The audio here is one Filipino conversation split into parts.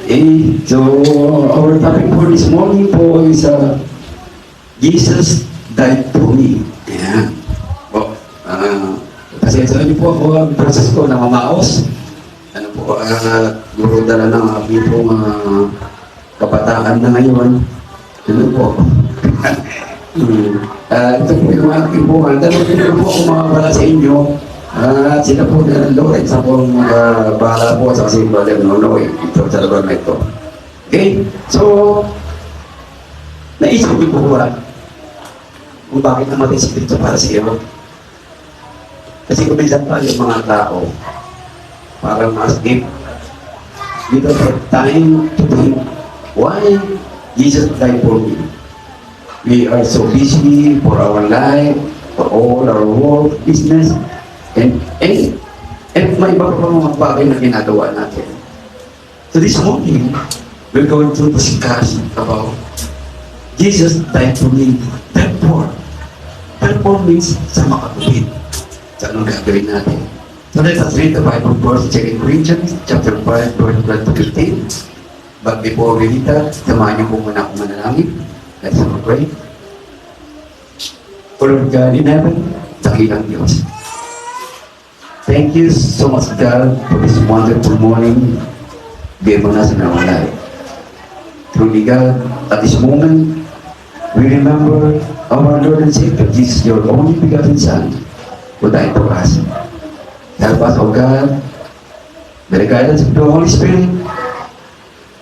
Okay, so our topic for this morning po is Jesus died for me. Ayan. Po, pasensya niyo po ako ang process ko na mamaos. Ano po, guro dala ng aking pong kabataan na ngayon. Ano po? Ito po yung aking po. Dalawa po ako makakala sa inyo. At sila po na Lawrence akong bahala po sa kasi Brother Nonoy ito sa lugar na ito. Okay? So, naisip niyo po ba kung bakit namatay si Cristo para sa iyo? Kasi kuminsan pa yung mga tao parang ma-escape. We don't have time to think why Jesus died for me. We are so busy for our life, for all our work, business, and may iba pa mga bagay na ginagawa natin. So this morning, we're going to discuss about Jesus died for me. Therefore means sa makatupid. Sa anong gagawin natin? So let us read the Bible verse, 2 Corinthians chapter 5, verse 12 to 15. But before we read that, samahan niyo po muna akong manalangin. Let's pray. O Lord God in heaven, dakilang Diyos. Thank you so much, God, for this wonderful morning. Given us in our life. Truly, God, at this moment, we remember our Lord and Savior, Jesus, your only begotten Son, who died for us. Help us, O God, by the guidance of the Holy Spirit,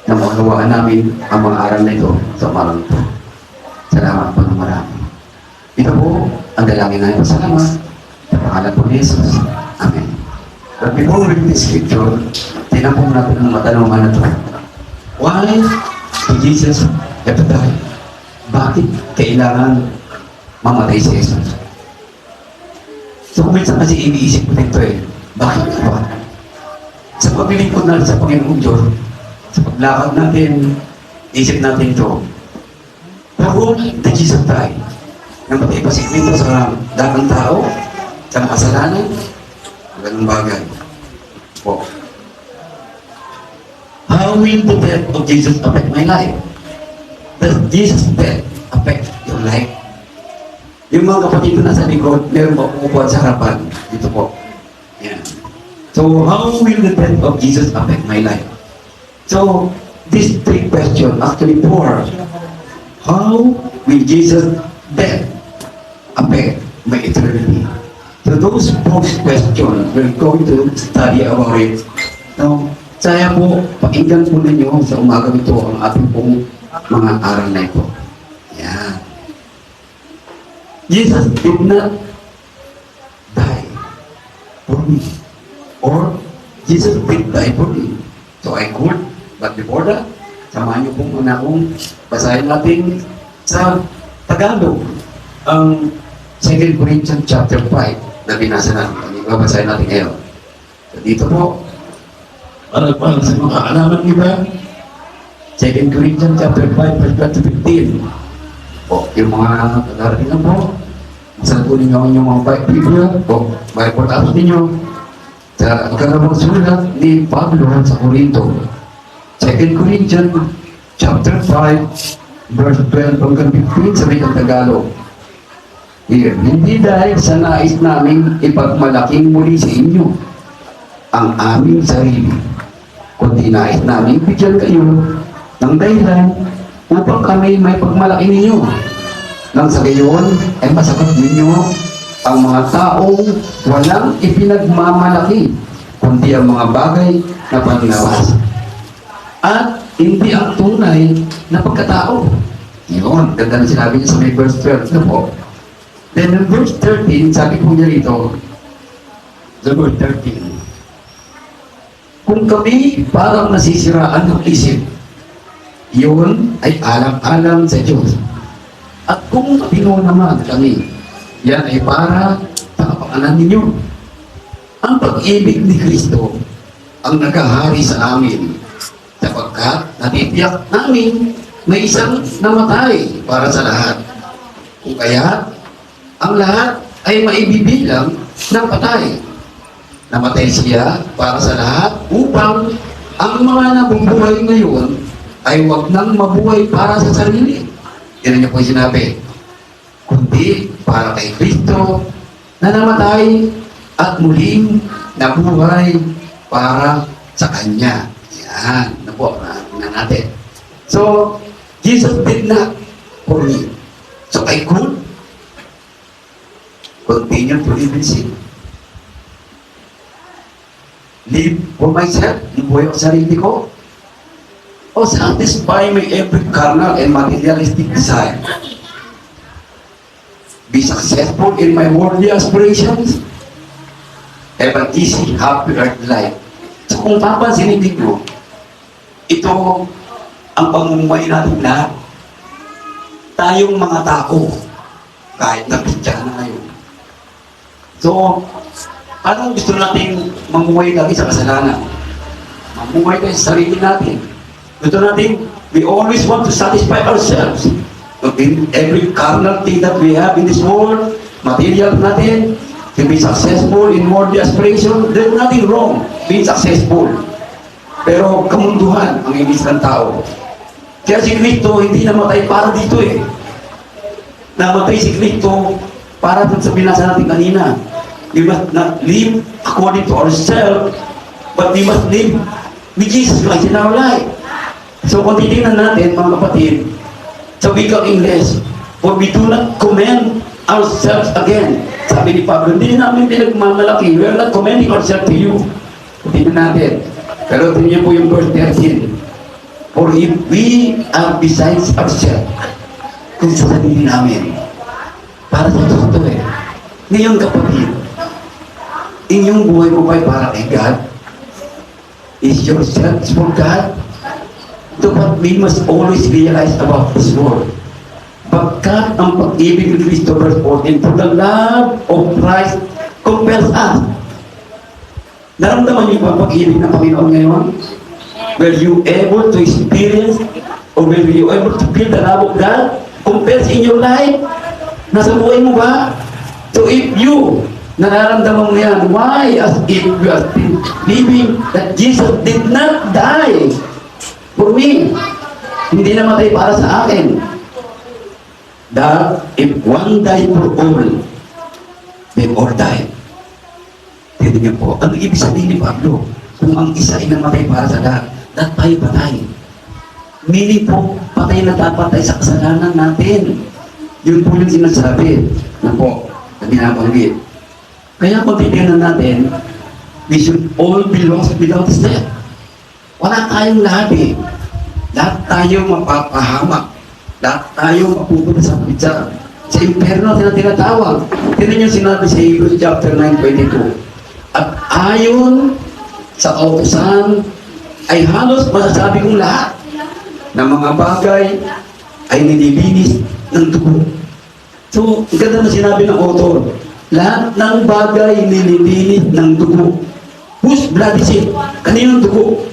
na maunawaan namin ang mga aral na ito sa umagang ito. Salamat po ng marami. Ito po ang dalangin namin. Salamat. Sa pangalan po ni Jesus. Amen. But before we read the scripture, tinapong natin ang matanungan na ito. Why did Jesus have to die? Bakit kailangan mamatay si Jesus? So kung minsan kasi iniisip ko dito bakit nga ba? Sa paglilingkod natin sa Panginoong Diyos, sa paglakad natin, isip natin ito. Pero did Jesus die? Namatay pa si Cristo sa dagang tao, sa makasalanan, ganung bagay. Po. How will the death of Jesus affect my life? Does Jesus' death affect your life? Yung mga kapatid na nasa likod, meron ba umupuan sa harapan? Dito po. Yan. So, how will the death of Jesus affect my life? So, these three questions, actually four. How will Jesus' death affect my eternity? So those four questions, we're going to study about it. Now, saya po, pakinggan po ninyo sa umaga ito ang ating pong mga aral na ito. Yan. Jesus did not die for me. Or, Jesus did die for me. So I could, but before that, samahan niyo po muna akong basahin natin sa Tagalog ang 2 Corinthians chapter 5 na binasa natin. Babasahin natin ngayon. So, dito po, para sa mga alaman iba, 2 Corinthians chapter 5, verse 12 to 15. Po, yung mga kagarating na po, masalat po ninyo ang inyong mga Biblia, po, Bible apps ninyo, sa kagalawang sulat ni Pablo sa Corinto. 2 Corinthians chapter 5, verse 12 hanggang 15 sa wikang Tagalog. Here, hindi dahil sa nais namin ipagmalaking muli sa inyo ang aming sarili, kundi nais namin bigyan kayo ng dahilan upang kami may pagmalaki ninyo. Nang sa gayon ay masagot ninyo ang mga taong walang ipinagmamalaki, kundi ang mga bagay na panlabas. At hindi ang tunay na pagkatao. Yun, ganda na sinabi niya sa may verse 12 na po. Then in verse 13, sabi po niya rito, sa verse 13, kung kami parang nasisiraan ng isip, yun ay alam-alam sa Diyos. At kung matino naman kami, yan ay para sa kapangalan ninyo. Ang pag-ibig ni Kristo ang nagahari sa amin, sapagkat natitiyak namin may isang namatay para sa lahat. Kung kaya, ang lahat ay maibibilang ng patay. Namatay siya para sa lahat upang ang mga nabubuhay ngayon ay huwag nang mabuhay para sa sarili. Yan niyo po yung sinabi. Kundi para kay Kristo na namatay at muling nabuhay para sa Kanya. Yan. Na po, na natin. So, Jesus did not for me. So, I could continue to live in sin. Live for myself, buhay ko sa sarili ko. O satisfy my every carnal and materialistic desire. Be successful in my worldly aspirations. Have an easy, happy earth life. So kung papansinin ninyo, ito ang pamumuhay natin lahat. Tayong mga tao, kahit na Kristiyano na ngayon. So, anong gusto natin mamuhay lagi sa kasalanan? Mamuhay tayo sa sarili natin. Gusto natin, we always want to satisfy ourselves. In every carnal thing that we have in this world, material natin, to be successful in worldly aspiration, there's nothing wrong being successful. Pero kamunduhan ang ibig ng tao. Kaya si Kristo hindi namatay para dito eh. Namatay si Kristo para sa binasa natin kanina. We must not live according to ourselves, but we must live with Jesus Christ in our life. So kung titignan natin mga kapatid, sa wikang Ingles, for we do not commend ourselves again. Sabi ni Pablo, hindi namin pinagmamalaki. We are not commending ourselves to you. Tingnan natin. Pero tingnan po yung verse 13. For if we are besides ourselves, kung sa sarili namin, para sa ito eh. Ngayon kapatid, inyong buhay mo ba'y para kay God? Is yourself for God? Ito what we must always realize about this world. Pagkat ang pag-ibig ni Kristo, verse 14, for the love of Christ compels us. Naramdaman niyo ba ang pag-ibig ng Panginoon ngayon? Were you able to experience or were you able to feel the love of God compels in your life? Nasa buhay mo ba? So if you nararamdaman mo yan, why? As if you are still living that Jesus did not die for me. Hindi namatay para sa akin. That if one died for all, then all died. Tignan niyo po, ang ibig sabihin ni Pablo, kung ang isa ay namatay para sa lahat, lahat tayo patay. Meaning po, patay na dapat tayo sa kasalanan natin. Yun po yung sinasabi. Na po, na binabanggit. Kaya kung titignan natin, we should all be lost without step. Wala tayong lahat eh. Lahat tayo mapapahamak. Lahat tayo mapupunta sa pizza. Sa impyerno na tinatawag. Tignan niyo sinabi sa Hebrews chapter 9:22. At ayon sa kautusan ay halos masasabi kong lahat ng mga bagay ay nililinis ng dugo. So, ang ganda na sinabi ng author, lahat ng bagay nililinis ng dugo. Whose blood is it? Kaninong dugo?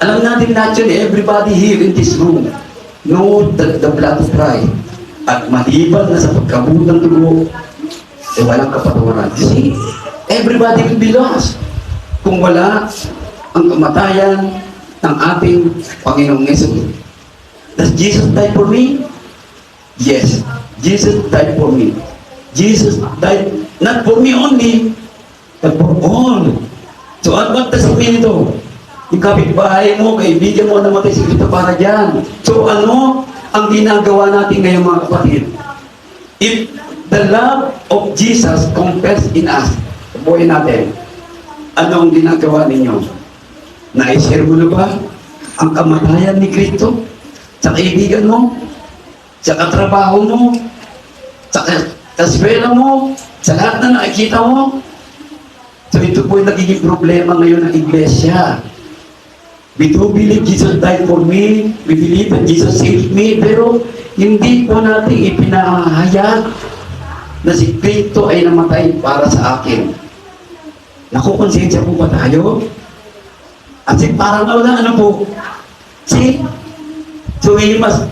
Alam natin lahat yun, everybody here in this room know that the blood of Christ. At maliban na sa pagkabuo ng dugo, eh walang kapatawaran. You see, everybody will be lost kung wala ang kamatayan ng ating Panginoong Yesus. Does Jesus die for me? Yes, Jesus died for me. Jesus died not for me only, but for all. So what does it mean ito? Yung kapitbahay mo, kaibigan mo, namatay si Kristo para dyan. So ano ang ginagawa natin ngayon mga kapatid? If the love of Jesus compels in us, buhay natin, ano ang ginagawa ninyo? Na-share mo na ba ang kamatayan ni Kristo sa kaibigan mo, sa katrabaho mo, sa kaswela mo, sa lahat na nakikita mo? So ito po yung nagiging problema ngayon ng iglesia. We do believe Jesus died for me. We believe that Jesus saved me. Pero hindi po natin ipinahayag na si Kristo ay namatay para sa akin. Nakukonsensya po ba tayo? At parang wala ano po. So we must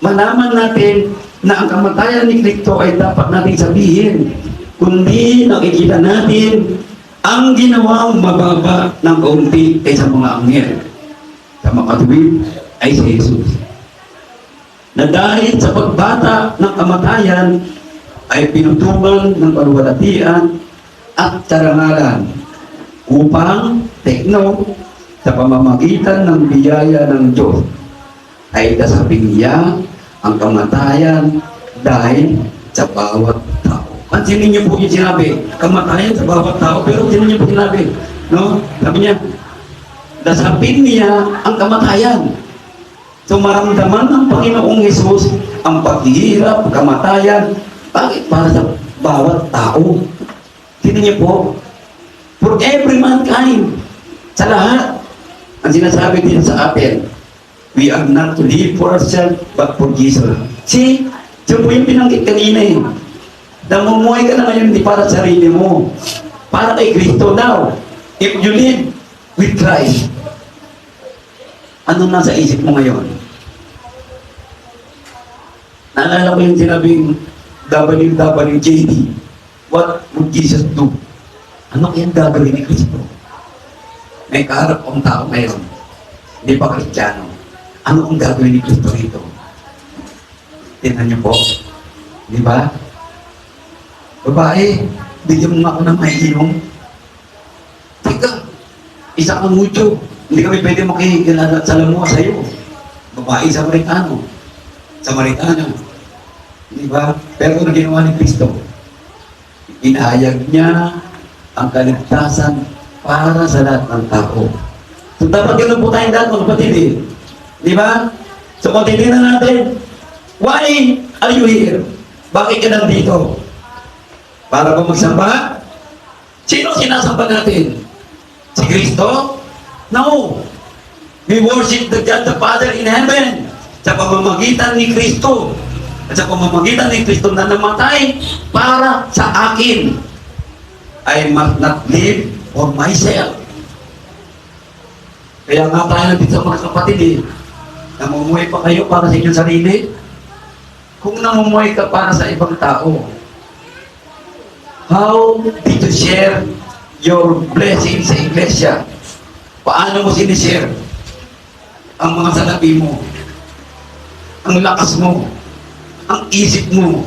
malaman natin na ang kamatayan ni Kristo ay dapat natin sabihin. Kundi nakikita natin ang ginawang mababa ng kaunti kaysa mga anghel sa makatuwid ay si Jesus, na dahil sa pagbata ng kamatayan ay pinutungan ng kaluwalhatian at karangalan upang tekno sa pamamagitan ng biyaya ng Diyos ay dasapin niya ang kamatayan dahil sa bawat tao. Pansinin niyo po yung sinabi, kamatayan sa bawat tao, pero sino niyo po sinabi? No? Sabi niya, dasapin niya ang kamatayan. So maramdaman ng Panginoong Hesus ang paghihirap, kamatayan. Bakit? Para sa bawat tao. Tingnan niyo po, for every mankind, sa lahat. Ang sinasabi din sa atin, we are not to live for ourselves, but for Jesus. See, yun po yung pinanggit kanina eh. Namumuhay ka na ngayon hindi para sa sarili mo. Para kay Kristo now. If you live with Christ, ano nasa isip mo ngayon? Naalala ko yung sinabing WWJD. What would Jesus do? Ano kayang gagawin ni Kristo? May kaharap kong tao ngayon. Hindi pa Kristiyano. Ano ang gagawin ni Kristo rito? Tingnan niyo po. Di ba? Babae, bigyan mo nga ako ng maiinom. Teka, isa kang mucho. Hindi kami pwede makikilala sa'yo. Babae, Samaritano. Samaritana. Di ba? Pero ano ginawa ni Kristo? Inahayag niya ang kaligtasan para sa lahat ng tao. So dapat ganun po tayong lahat, mga kapatid eh. Di ba? So kung titignan natin, why are you here? Bakit ka nandito? Para ba magsamba? Sino sinasamba natin? Si Kristo? No! We worship the God the Father in heaven sa pamamagitan ni Kristo. At sa pamamagitan ni Kristo na namatay para sa akin. I must not live for myself. Kaya nga tayo nandito sa mga kapatid eh. Namumuhay pa kayo para sa inyong sarili? Kung namumuhay ka para sa ibang tao, how did you share your blessing sa iglesia? Paano mo sinishare ang mga salapi mo, ang lakas mo, ang isip mo,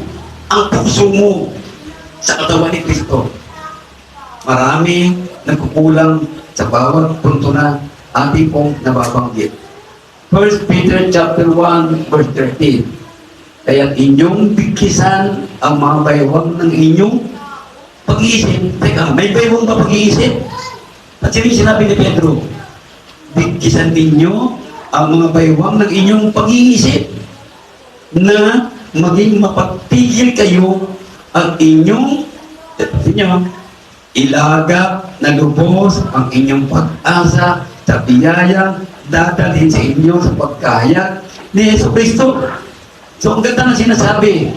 ang puso mo sa katawan ni Kristo? Marami nagkukulang sa bawat punto na ating pong nababanggit. 1 Peter chapter 1 verse 13. Kaya inyong bigkisan ang mga baywang ng inyong pag-iisip. Teka, may baywang ba pag-iisip? At sino sinabi ni Pedro? Bigkisan ninyo ang mga baywang ng inyong pag-iisip na maging mapagpigil kayo ang inyong ilagak na lubos ang inyong pag-asa sa biyayang dadalhin sa inyo sa pagkahayag ni Yesu Kristo. So ang ganda ng sinasabi,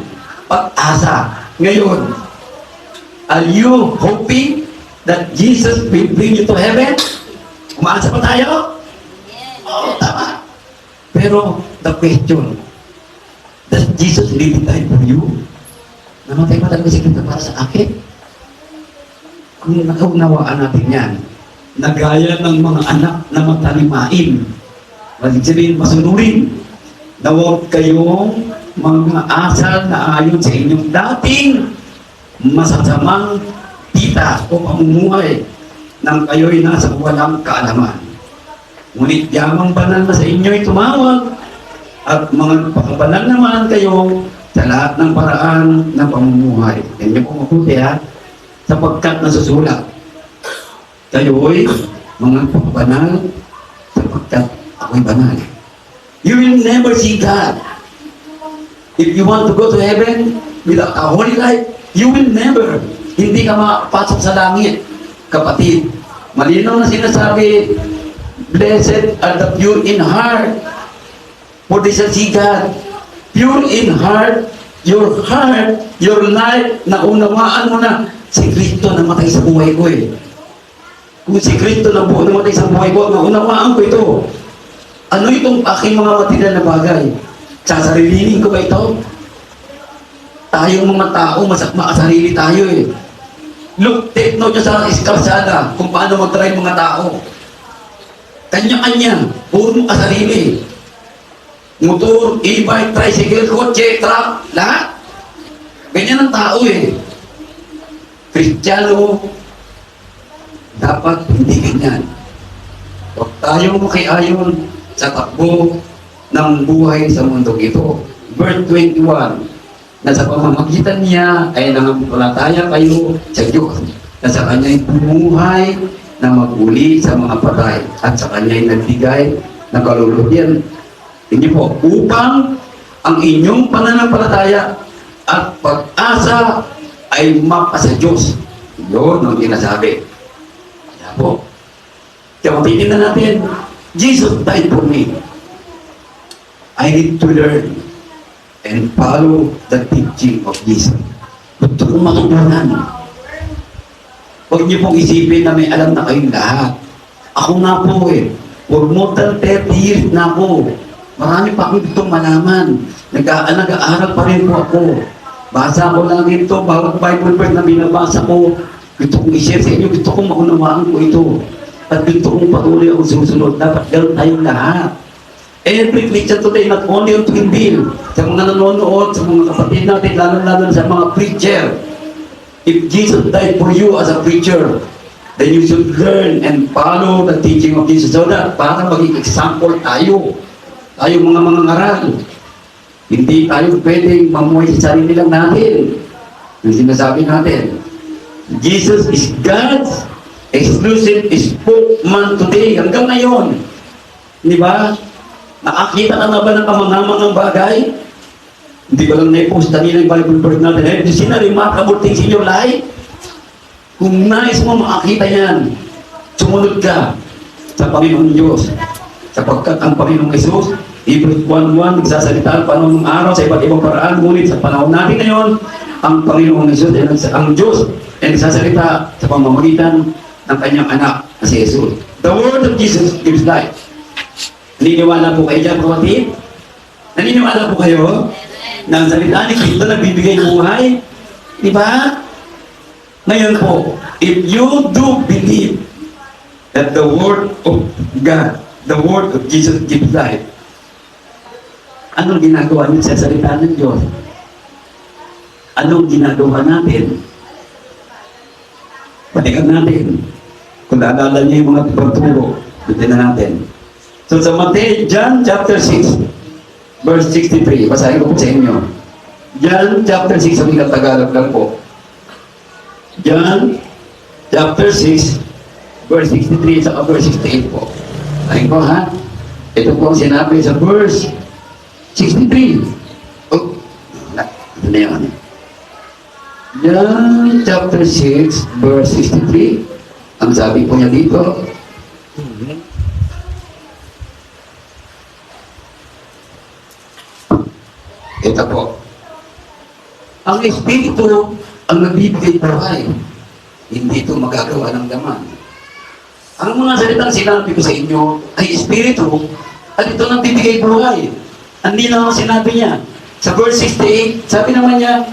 pag-asa. Ngayon, are you hoping that Jesus will bring you to heaven? Umaasa pa tayo? Oo, tama. Pero the question, does Jesus really die for you? Namatay pa talaga si Kristo para sa akin? Kung nakaunawaan natin yan, nagaya ng mga anak na matalimain, sabihin, masunurin, na huwag kayong mga asal na ayon sa inyong dating masasamang tita o pamumuhay nang kayo'y nasa walang kaalaman. Ngunit yamang banal na sa inyo'y tumawag at mga pakabanal naman kayo sa lahat ng paraan ng pamumuhay. Yan niyo po mabuti ha, sapagkat nasusulat. Kayo'y mga pakabanal sapagkat ako'y banal. You will never see God. If you want to go to heaven without a holy life, you will never. Hindi ka makapasok sa langit. Kapatid, malinaw na sinasabi, blessed are the pure in heart, for they shall see God. Pure in heart, your life, naunawaan mo na si Kristo namatay sa buhay ko eh. Kung si Kristo namatay sa buhay ko, naunawaan ko ito. Ano itong aking mga material na bagay? Sasarilinin ko ba ito? Tayong mga tao, makasarili tayo eh. Tekno niya sa kalsada kung paano mag-drive mga tao. Kanya-kanya, puro mo kasarili. Motor, e-bike, tricycle, kotse, truck, lahat. Ganyan ang tao eh. Kristiyano, dapat hindi ganyan. Huwag tayong makiayon sa takbo ng buhay sa mundo ito. Verse 21, na sa pamamagitan niya ay nangampalataya kayo sa Diyos, na sa Kanya'y bumuhay na maguli sa mga patay, at sa Kanya'y nagbigay ng kaluluyan. Hindi po, upang ang inyong pananampalataya at pag-asa ay mapa sa Diyos. Yun ang sinasabi. Kaya po, kaya titignan natin, Jesus died for me. I need to learn and follow the teaching of Jesus. Gusto kong matutunan. Huwag niyo pong isipin na may alam na kayong lahat. Ako nga po eh. For more than 30 years na ako. Marami pa akong gustong malaman. Nag-aaral pa rin po ako. Basa ko lang ito, bawat Bible verse na binabasa ko. Gusto kong i-share sa inyo. Gusto kong maunawaan ko ito. At gusto kong patuloy akong susunod. Dapat ganoon tayong lahat. Every Christian today, not only on Twin Bill, sa mga nanonood, sa mga kapatid natin, lalo-lalo sa mga preacher. If Jesus died for you as a preacher, then you should learn and follow the teaching of Jesus so that para maging example tayo. Tayo mga ngaral. Hindi tayo pwedeng mamuhay sa sarili lang natin. Yung sinasabi natin, Jesus is God's exclusive spokesman today. Hanggang ngayon. Di ba? Nakakita ka na ba ng kamangamangang bagay? Hindi ko lang na-post kanina yung Bible verse natin. Have you seen a remarkable things in your life? Kung nais mo makakita yan, sumunod ka sa Panginoon Diyos. Sapagkat ang Panginoong Jesus, Hebrews 1:1, nagsasalita ang panahon ng araw sa iba't ibang paraan. Ngunit sa panahon natin ngayon, ang Panginoong Jesus, ang Diyos, ay nagsasalita sa pamamagitan ng kanyang anak na si Jesus. The word of Jesus gives life. Naniniwala po kayo dyan, kapatid? Naniniwala po kayo na ang salita ni Kristo nagbibigay buhay? Di ba? Ngayon po, if you do believe that the word of God, the word of Jesus gives life, anong ginagawa niyo sa salita ng Diyos? Anong ginagawa natin? Balikan natin. Kung naalala niyo yung mga pagturo, bitin na natin. So sa John chapter 6, verse 63, basahin ko po sa inyo. John chapter 6, ang Tagalog lang po. John chapter 6, verse 63 sa verse 68 po. Basahin ko ha. Ito po ang sinabi sa verse 63. Oh, ito na yun. John chapter 6, verse 63. Ang sabi po niya dito, ito po. Ang Espiritu ang nagbibigay buhay. Hindi ito magagawa ng laman. Ang mga salitang sinabi ko sa inyo ay Espiritu at ito nang bibigay buhay. Hindi na ang sinabi niya. Sa verse 68, sabi naman niya,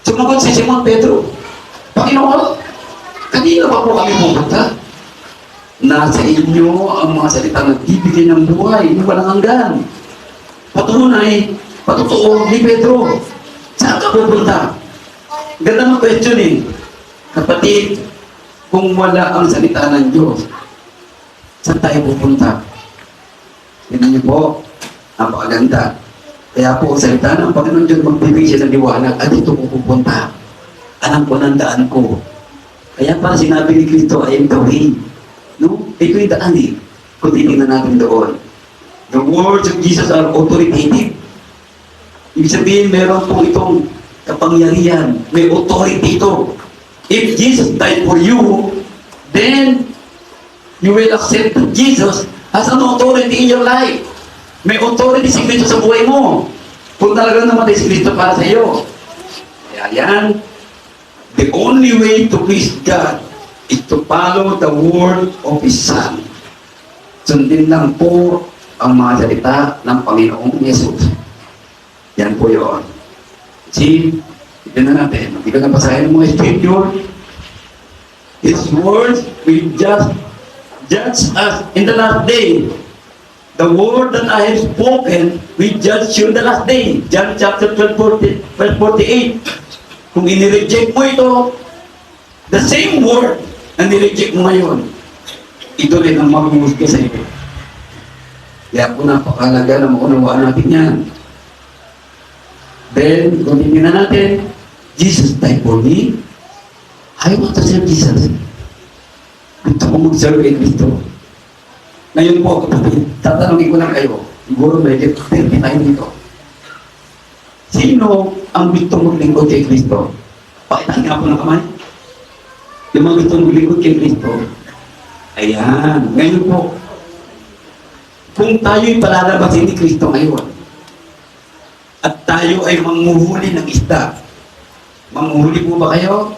sumagot si Simon Pedro, Panginoon, kanina pa po kami pupunta? Nasa inyo ang mga salitang nagbibigay ng buhay, hindi walang hanggan. Patunay, patotoo ni Pedro. Saan ka pupunta? Ganda ng question eh. Kapatid, kung wala ang salita ng Diyos, saan tayo pupunta? Tignan niyo po, napakaganda. Kaya po, ang salita ng Panginoon Diyos magbibigay siya ng liwanag at ito po pupunta. Alam ko ng daan ko. Kaya para sinabi ni Kristo, I am the way. No? Ito yung daan eh. Kung titignan natin doon. The words of Jesus are authoritative. Ibig sabihin, meron po itong kapangyarihan. May authority ito. If Jesus died for you, then you will accept that Jesus has an authority in your life. May authority si Kristo sa buhay mo. Kung talagang namatay si Kristo para sa iyo. Kaya yan, the only way to please God is to follow the word of His Son. Sundin lang po ang mga salita ng Panginoong Yesus. Yan po yun. See, Tignan na natin. Hindi ka nabasahin ng mga scripture. His words will judge us in the last day. The word that I have spoken will judge you in the last day. John chapter 12, verse 48. Kung inireject mo ito, the same word na nireject mo ngayon, ito rin ang maghuhusga sa iyo. Kaya po napakalaga na maunawaan natin yan. Then, continue na natin. Jesus died for me. I want to serve Jesus. Gusto ko mag-serve kay Kristo. Ngayon po, kapatid, tatanungin ko lang kayo. Siguro may 30 tayo dito. Sino ang gusto maglingkod kay Kristo? Pakitaan nga po ng kamay. Yung mga gusto maglingkod kay Kristo. Ayan. Ngayon po, kung tayo'y palalabasin ni Kristo ngayon, at tayo ay manghuhuli ng isda, manghuhuli po ba kayo?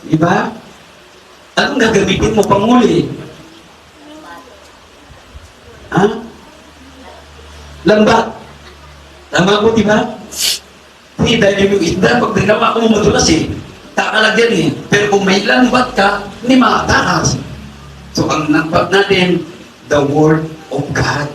Diba? Anong gagamitin mo panghuli? Ha? Lambat. Tama po, diba? Hindi, dahil yung isda, pag ginawa ko madulas takalagyan Pero kung may lambat ka, hindi makatakas. So, ang lambat natin, the Word of God.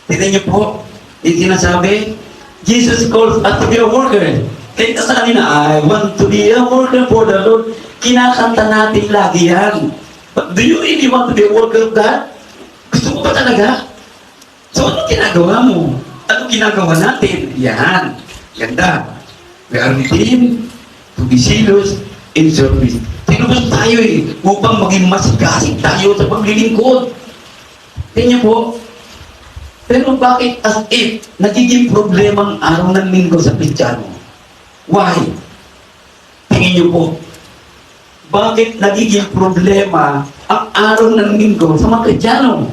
Tignan niyo po, yung sinasabi, Jesus calls us to be a worker. Kaya sa kanina, I want to be a worker for the Lord. Kinakanta natin lagi yan. But do you really want to be a worker of God? Gusto mo ba talaga? So, ano ginagawa mo? Ano ginagawa natin? Yan. Ganda. We are redeemed to be zealous in service. Tinubos tayo upang maging masigasig tayo sa paglilingkod. Tingnan po. Pero bakit as if nagiging problema ang araw ng linggo sa Kristiyano? Why? Tingin niyo po. Bakit nagiging problema ang araw ng linggo sa mga Kristiyano?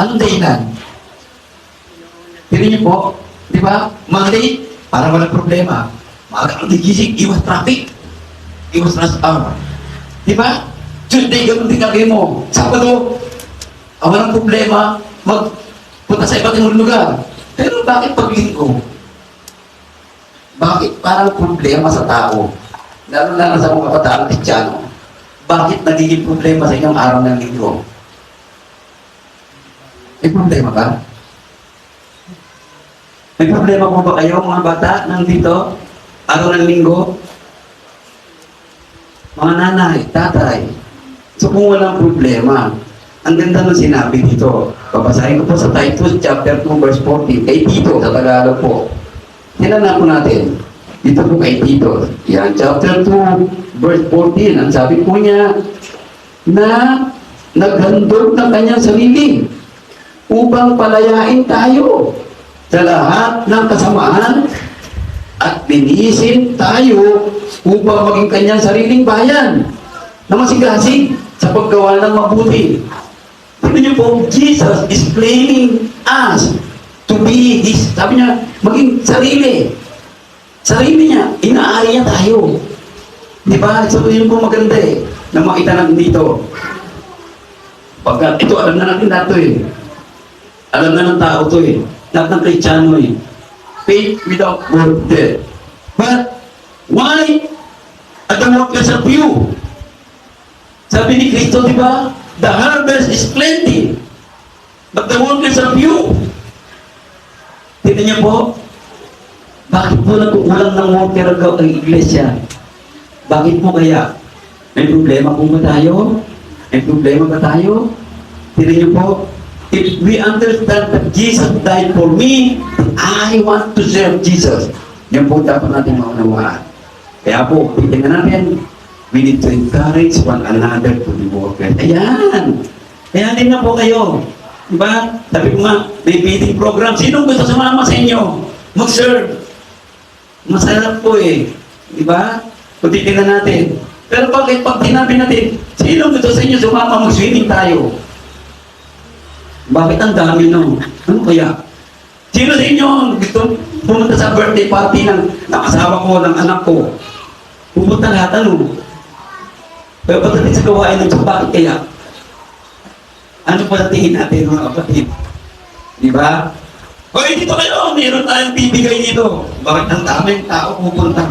Anong dahilan? Tingin niyo po. Di ba? Monday, para walang problema. Maaga ang gigising, iwas traffic. Iwas rush hour. Di ba? Tuesday, ganoon din gagawin mo. Sabado, walang problema, magpunta sa iba't ibang lugar. Pero bakit paglinggo? Bakit parang problema sa tao? Lalo na sa mga kataang Kristiyano. Bakit nagiging problema sa inyong araw ng linggo? May problema ba? May problema po ba kayo mga bata nandito? Araw ng linggo? Mga nanay, tatay. So kung walang problema, ang ganda ng sinabi dito. Babasahin ko po sa Titus chapter 2 verse 14. Kay Tito sa Tagalog po. Tinanong po natin. Dito po kay Tito. Yan, chapter 2 verse 14. Ang sabi po niya na naghandog ng kanyang sarili upang palayain tayo sa lahat ng kasamaan at linisin tayo upang maging kanyang sariling bayan na masigasig sa paggawa ng mabuti. Tignan niyo po, Jesus is claiming us to be His, sabi niya, maging sarili. Sarili niya, inaari niya tayo. Di ba? So, yun po maganda na makita natin dito. Pagkat ito, alam na natin nato Alam na ng tao to lahat ng Kristiyano faith without work dead. But, why? At the workers are few. Sabi ni Kristo, di ba? The harvest is plenty, but the workers are few. Tignan niyo po, bakit po nagkukulang ng worker ang iglesia? Bakit po kaya? May problema po ba tayo? May problema ba tayo? Tignan niyo po, if we understand that Jesus died for me, I want to serve Jesus. Yan po dapat natin maunawaan. Kaya po, tingnan natin, we need to encourage one another to be workers. Ayan! Kaya din na po kayo. Diba? Sabi ko nga, may feeding program. Sinong gusto sumama sa inyo? Mag-serve. Masarap po Diba? Kung titignan natin. Pero bakit pag tinabi natin, sinong gusto sa inyo sumama? Mag-swimming tayo. Bakit ang dami no? Ano kaya? Sino sa inyo gusto pumunta sa birthday party ng asawa ko, ng anak ko? Pupunta lahat, Pero pagdating sa gawain ng Diyos, bakit kaya? Ano pa tingin natin mga kapatid? Di ba? Hoy, dito kayo, meron tayong bibigay dito. Bakit ang daming tao pupunta?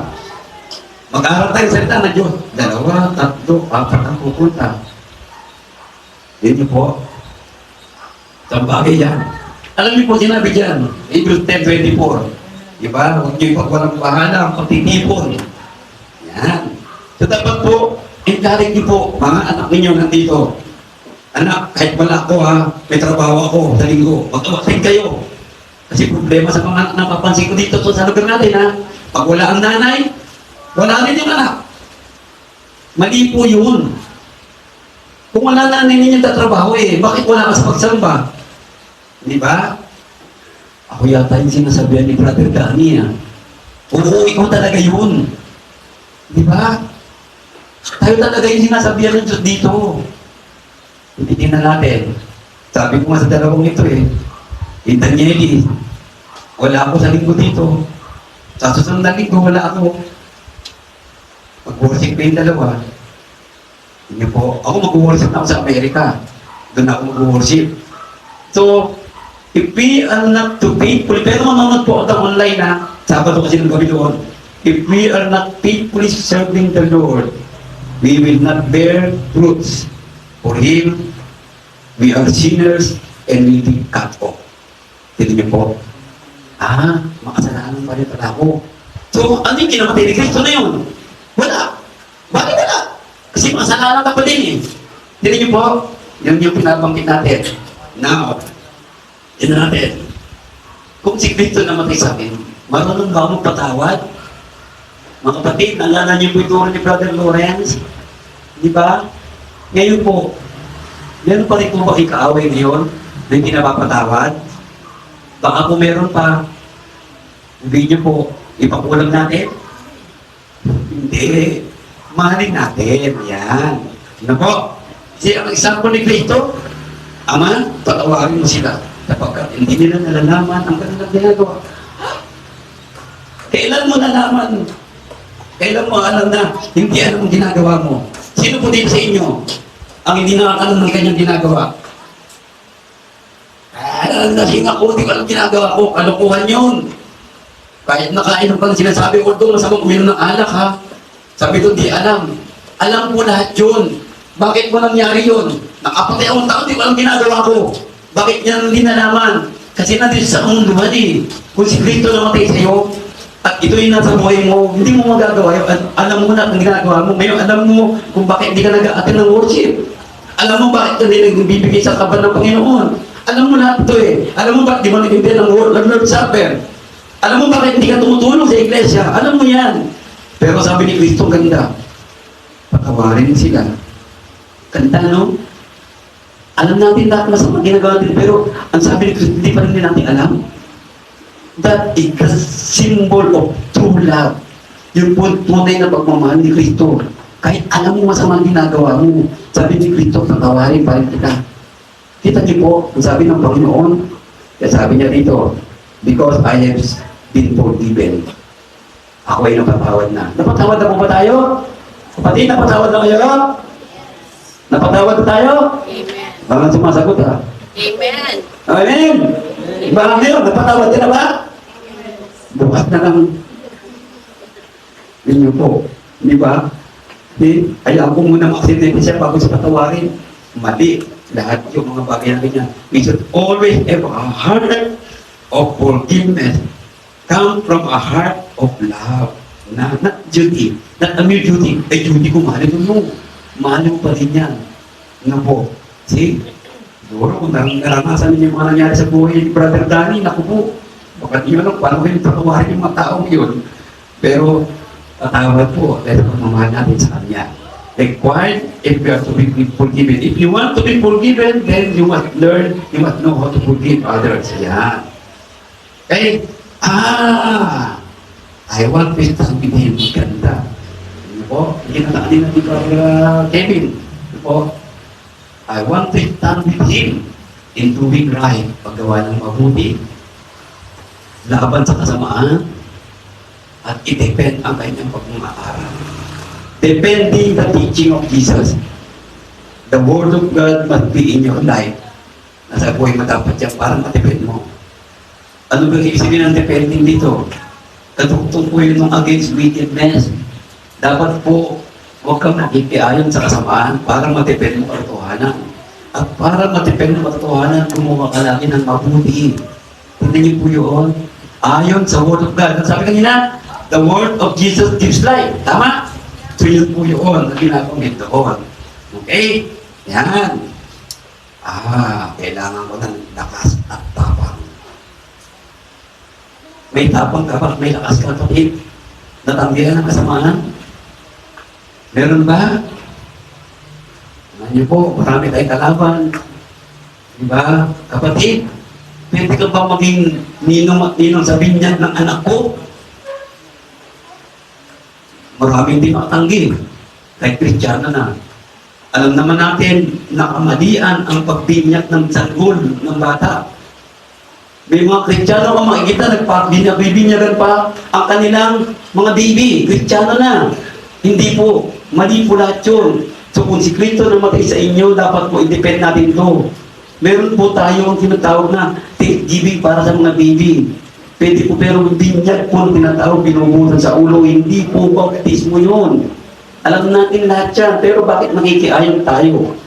Mag-aaral tayo salita ng Diyos. 2, 3, 4 ang pupunta. Yun niyo po. Sa bagay yan. Alam niyo po sinabi dyan, Hebrews 10:24. Diba? Huwag niyo ipagwalang bahala ang pagtitipon. Yan. So dapat po, encourage niyo po, mga anak ninyo nandito. Anak, kahit wala ako ha, may trabaho ako sa linggo. Mag-awasin kayo. Kasi problema sa mga anak napapansin ko dito sa lugar natin ha. Pag wala ang nanay, wala rin yung anak. Mali po yun. Kung wala nanay ninyo tatrabaho bakit wala ka sa pagsamba? Di ba? Ako yata yung sinasabihan ni Brother Danny Oo, ikaw talaga yun. Di ba? Tayo talaga yung sinasabihan ng Diyos dito. Hindi na natin. Sabi ko nga sa dalawang ito in Danieli, wala ako sa linggo dito. Sa susunod na linggo, wala ako. Mag-worship ko yung dalawa. Hindi po, ako mag-worship na ako sa Amerika. Doon ako mag-worship. So, if we are not too faithful, pero manonood po ako online Sabado kasi ng gabi doon. If we are not faithfully serving the Lord, we will not bear fruits for Him. We are sinners and will be cut off. Hindi niyo po, makasalanan pa rin pala ako. So, ano yung kinamatay ni Kristo na yun? Wala. Bakit wala? Kasi makasalanan ka pa din Hindi niyo po, yun yung pinabanggit natin. Now, yun natin. Kung si Kristo namatay sa akin, marunong ba akong patawad? Mga kapatid, naalala niyo po ito ni Brother Lawrence? Di ba? Ngayon po, meron pa rin po ba kaaway ngayon na hindi napapatawad? Baka kung meron pa, hindi niyo po ipakulang natin? Hindi. Mahalin natin. Yan. Ano po? Kasi ang example ni Kristo, Ama, patawarin mo sila. Kapag hindi nila nalalaman ang kanilang ginagawa. Kailan mo nalaman? Kailan mo alam na hindi alam ang ginagawa mo? Sino po din sa inyo ang hindi nakakalam ng kanyang ginagawa? Lasing ako, hindi ko alam ginagawa ko. Kalokohan yun. Kahit nakainom pa ng sinasabi ko doon, masama uminom ng alak Sabi doon, di alam. Alam ko lahat yun. Bakit mo nangyari yun? Nakapatay akong tao, di ko alam ginagawa ko. Bakit niya hindi nalaman? Kasi nandito sa mundo Kung si Kristo namatay sa'yo, at ito yung nasa buhay mo, hindi mo magagawa yun. Alam mo na ang ginagawa mo. Ngayon, alam mo kung bakit hindi ka nag-a-attend ng worship. Alam mo bakit ka hindi nagbibigay sa kaban ng Panginoon. Alam mo lahat ito Alam mo bakit di mo nagbibigay ng Lord Supper. Alam mo bakit hindi ka tumutulong sa iglesia. Alam mo yan. Pero sabi ni Kristo, ganda. Patawarin sila. Ganda, no? Alam natin lahat masama ginagawa natin, pero ang sabi ni Kristo, hindi pa rin natin alam. That is the symbol of true love. Yung tunay na pagmamahal ni Kristo. Kahit alam mo masama ginagawa mo, sabi ni Kristo, tatawarin pa rin kita. Kita niyo po, ang sabi ng Panginoon, kaya sabi niya dito, because I have been forgiven. Ako ay napatawad na. Napatawad na po ba tayo? Kapatid, napatawad na kayo? Napatawad na tayo? Amen. Baka sumasagot Amen. Amen! Baka ngayon, napatawad ka na ba? Bukas na lang. Ninyo po. Di ba? Ayaw ko muna makasintay siya bago sa patawarin. Mali. Lahat yung mga bagay na ganyan. We should always have a heart of forgiveness. Come from a heart of love. Not duty. Not a mere duty. Ay, duty ko, mahalin mo. Mahalin mo pa rin yan. Ano po? See? Siguro kung naranasan niyo yung mga nangyari sa buhay ni Brother Danny, naku po. Bakit nyo lang, paano kayo tatawarin yung mga taong yun? Pero, tatawad po, dahil pagmamahal natin sa Kanya. Required if you are to be forgiven. If you want to be forgiven, then you must learn, you must know how to forgive others. Yan. Okay? I want to stand with him. Ganda. Ano po? Hindi na kanina ni Kevin. Ano po? I want to stand with him in doing right. Paggawa ng mabuti, laban sa kasamaan, at i-depend ang kanyang pagmamaaral. Depending the teaching of Jesus. The Word of God must be in your life. Nasa buhay mo dapat yan para matipid mo. Ano ba ibig sabihin ng depending dito? Katugtong po yun ng against wickedness. Dapat po, huwag kang nakikiayon sa kasamaan para matipid mo katotohanan. At para matipid mo katotohanan, gumawa ka lagi ng mabuti. Tingnan niyo po yun. Ayon sa Word of God. Sabi kanina, the Word of Jesus gives life. Tama? So yun po yun na ginagamit doon. Okay? Yan. Kailangan ko ng lakas at tapang. May tapang ka ba? May lakas ka kapatid? Natanggihan ng kasamaan? Meron ba? Alam niyo po, marami tayong kalaban. Diba? Kapatid, pwede ka ba maging ninong at ninong sa binyag ng anak ko? Maraming di makatanggi. Kahit Kristiyano na. Alam naman natin na kamalian ang pagbinyag ng sanggol ng bata. May mga Kristiyano kung makikita, bibinyagan pa ang kanilang mga baby. Kristiyano na. Hindi po. Mali po lahat yun. So kung si Kristo namatay sa inyo, dapat po i-depend natin to. Meron po tayo ang tinatawag na thanksgiving para sa mga baby. Pwede po, pero binyag po ang tinatawag, binubutan sa ulo. Hindi po bautismo yun. Alam natin lahat yan, pero bakit nakikiayon tayo?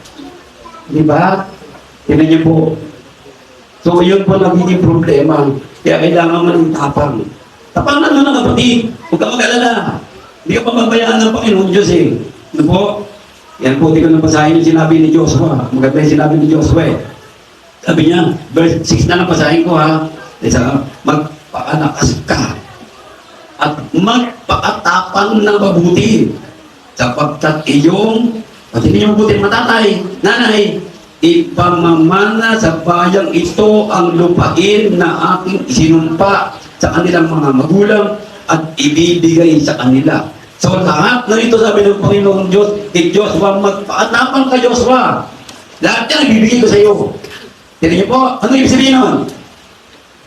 Di ba? Tignan niyo po. So yun po nagiging problema. Kaya kailangan man ng tapang. Tapang na lang kapatid. Huwag ka mag-alala. Hindi ka pababayaan ng Panginoon Diyos eh. Ano po? Yan po, hindi ko nabasahin yung sinabi ni Joshua. Maganda yung sinabi ni Joshua eh. Sabi niya, verse 6 na nabasahin ko ha. Magpaanakas ka. At magpakatapang ng mabuti. Sapagkat iyong, pati niyo mabuti matatay, nanay, ipamamana sa bayang ito ang lupain na aking isinumpa sa kanilang mga magulang at ibibigay sa kanila. So lahat na ito sabi ng Panginoong Diyos, kay Joshua, magpakatapan ka Joshua. Lahat yan ibibigay ko sa iyo. Tignan niyo po, ano ibig sabihin nun?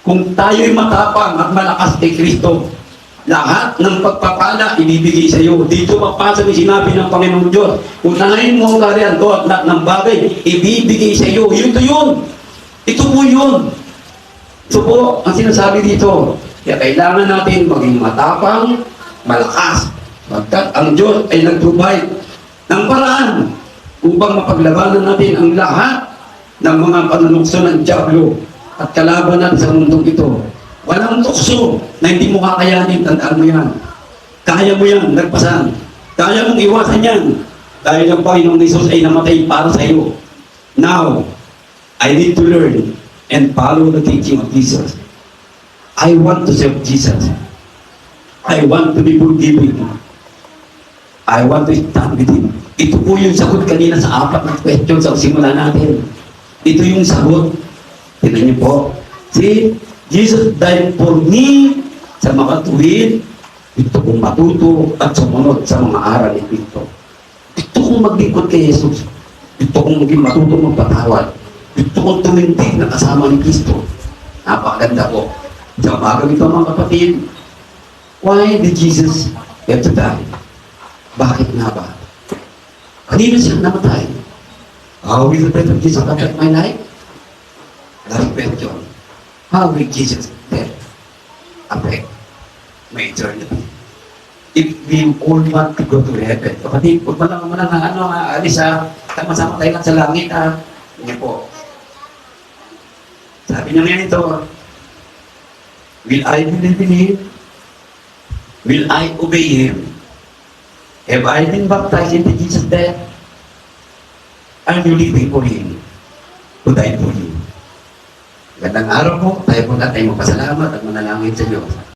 Kung tayo'y matapang at malakas kay Kristo, lahat ng pagpapala ibibigay sa iyo. Dito papasok yung sinabi ng Panginoong Diyos. Unahin mo ang kariyan ko at lahat ng bagay ibibigay sa iyo. Yun to yun. Ito po yun. So po, ang sinasabi dito, kaya kailangan natin maging matapang, malakas. Pagkat ang Diyos ay nag-provide ng paraan upang mapaglabanan natin ang lahat ng mga panunukso ng Diablo at kalaban natin sa mundong ito. Walang tukso na hindi mo kakayanin, tandaan mo yan. Kaya mo yan, nagpasan. Kaya mong iwasan yan. Dahil ang Panginoong Jesus ay namatay para sa iyo. Now, I need to learn and follow the teaching of Jesus. I want to serve Jesus. I want to be forgiving. I want to stand with Him. Ito po yung sagot kanina sa 4 na question sa simula natin. Ito yung sagot. Tignan niyo po. See, Jesus died for me sa makatuwid. Ito kong matuto at sumunod sa mga aral ni Cristo. Ito kong maglingkod kay Jesus. Ito kong maging matuto magpatawad. Ito kong tumindig na kasama ni Cristo. Napakaganda po. Sa umaga ito mga kapatid, why did Jesus have to die? Bakit nga ba? Kanino siya namatay? How will the death of Jesus affect my life? That's the question. How will Jesus' death affect my eternity? If we all want to go to heaven, kapatid, huwag mo lang alis sama-sama tayo lang sa langit Hindi po. Sabi niya ngayon ito, will I believe in Him? Will I obey Him? Have I been baptized into Jesus' death? Are you living for Him? Who died for you? Gandang araw po, tayo po natin magpasalamat at manalangin sa Diyos.